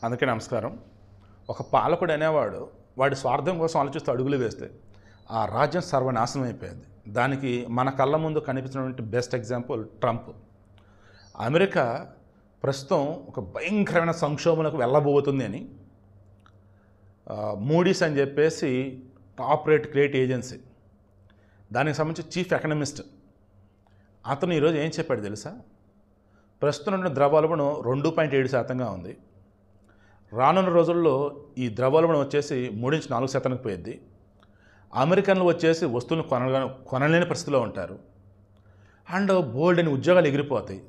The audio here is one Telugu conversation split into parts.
అందుకే నమస్కారం. ఒక పాలకుడు అనేవాడు వాడి స్వార్థం కోసం ఆలోచిస్తూ అడుగులు వేస్తే ఆ రాజ్యం సర్వనాశనం అయిపోయింది. దానికి మన కళ్ళ ముందు కనిపించినటువంటి బెస్ట్ ఎగ్జాంపుల్ ట్రంప్. అమెరికా ప్రస్తుతం ఒక భయంకరమైన సంక్షోభంలోకి వెళ్ళబోతుంది అని మూడీస్ అని చెప్పేసి టాప్ రేట్ క్రెడిట్ ఏజెన్సీ, దానికి సంబంధించి చీఫ్ ఎకనమిస్ట్ అతను ఈరోజు ఏం చెప్పాడు తెలుసా? ప్రస్తుతం ఉన్న ద్రవ్యోల్బణం 2.7% ఉంది. రానున్న రోజుల్లో ఈ ద్రవ్యోల్బణం వచ్చేసి 3-4% పోయింది. అమెరికన్లు వచ్చేసి వస్తువులను కొనలేని పరిస్థితిలో ఉంటారు. అండ్ బోల్డ్ అని ఉద్యోగాలు ఎగిరిపోతాయి.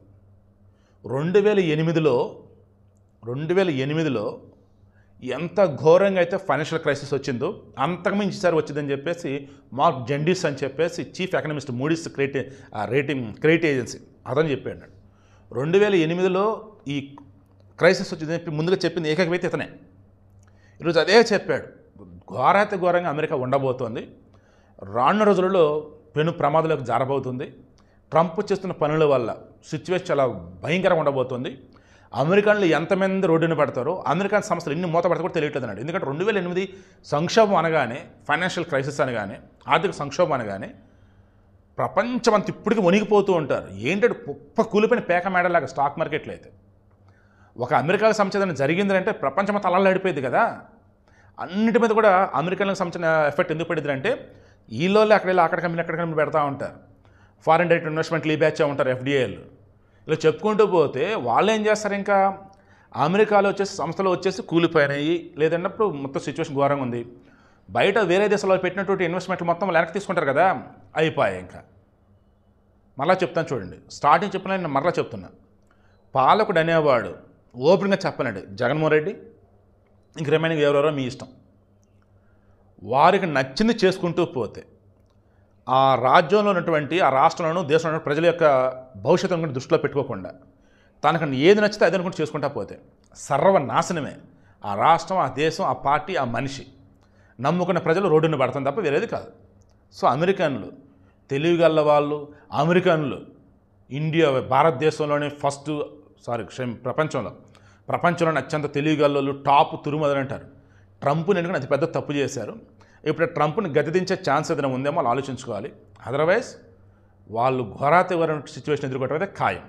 2008లో ఎంత ఘోరంగా అయితే ఫైనాన్షియల్ క్రైసిస్ వచ్చిందో అంతకుమించి ఈసారి వచ్చిందని చెప్పేసి మార్క్ జెండిస్ అని చెప్పేసి chief economist Moody's credit agency అతను చెప్పాడు. 2008లో ఈ క్రైసిస్ వచ్చిందని ముందుగా చెప్పింది ఏకైక వ్యక్తి ఇతనే. ఈరోజు అదే చెప్పాడు. ఘోరంగా అమెరికా ఉండబోతోంది. రానున్న రోజులలో పెను ప్రమాదంలోకి జారబోతుంది. ట్రంప్ చేస్తున్న పనుల వల్ల సిచ్యువేషన్ చాలా భయంకరంగా ఉండబోతుంది. అమెరికన్లు ఎంతమంది రోడ్డున పడతారో, అమెరికన్ సంస్థలు ఎన్ని మూత పడతారో కూడా తెలియట్లేదు అన్నాడు. ఎందుకంటే 2008 సంక్షోభం అనగానే, ఫైనాన్షియల్ క్రైసిస్ అనగానే, ఆర్థిక సంక్షోభం అనగానే ప్రపంచం అంతా ఇప్పటికీ వణిగిపోతూ ఉంటారు. ఏంటంటే కుప్ప కూలిపోయిన పేక మేడలాగా స్టాక్ మార్కెట్లో అయితే ఒక అమెరికాకు సంబంధించిన జరిగిందంటే ప్రపంచం అంతా అల్లాడిపోయింది కదా. అన్నిటి మీద కూడా అమెరికన్లకు సంబంధించిన ఎఫెక్ట్ ఎందుకు పడింది అంటే వీళ్ళు అక్కడ కంపెనీ పెడతా ఉంటారు. ఫారిన్ డైరెక్ట్ ఇన్వెస్ట్మెంట్లు ఈ బ్యాచ్ ఉంటారు, ఎఫ్డిఐలు. ఇలా చెప్పుకుంటూ పోతే వాళ్ళు ఏం చేస్తారు, ఇంకా అమెరికాలో వచ్చేసి సంస్థలు వచ్చేసి కూలిపోయినాయి లేదన్నప్పుడు మొత్తం సిచ్యువేషన్ ఘోరంగా ఉంది. బయట వేరే దేశాల్లో పెట్టినటువంటి ఇన్వెస్ట్మెంట్లు మొత్తం వెనక్కి తీసుకుంటారు కదా, అయిపోయాయి. ఇంకా మరలా చెప్తాను చూడండి, స్టార్టింగ్ చెప్పిన నేను మరలా చెప్తున్నా. పాలకుడు అనేవాడు ఓపెన్గా చెప్పనండి, జగన్మోహన్ రెడ్డి ఇంక రిమైనింగ్ ఎవరెవరో మీ ఇష్టం. వారికి నచ్చింది చేసుకుంటూ పోతే ఆ రాజ్యంలో ఉన్నటువంటి, ఆ రాష్ట్రంలోనూ దేశంలో ఉన్న ప్రజల యొక్క భవిష్యత్తును దృష్టిలో పెట్టుకోకుండా తనకు ఏది నచ్చితే అది అనుకుంటూ చేసుకుంటా పోతే సర్వనాశనమే. ఆ రాష్ట్రం, ఆ దేశం, ఆ పార్టీ, ఆ మనిషి నమ్ముకున్న ప్రజలు రోడ్డున పడతాం తప్ప వేరేది కాదు. సో అమెరికన్లు తెలివిగల వాళ్ళు, అమెరికన్లు భారతదేశంలోనే ప్రపంచంలోనే అత్యంత తెలివిగల టాప్ తురుమదని అంటారు. ట్రంప్ని ఎందుకంటే అతి పెద్ద తప్పు చేశారు. ఇప్పుడు ట్రంప్ని గద్దెదించే ఛాన్స్ ఏదైనా ఉందేమో వాళ్ళు ఆలోచించుకోవాలి. అదర్వైజ్ వాళ్ళు ఘోరాతిఘోరమైన సిచ్యువేషన్ ఎదుర్కోవడం అయితే ఖాయం.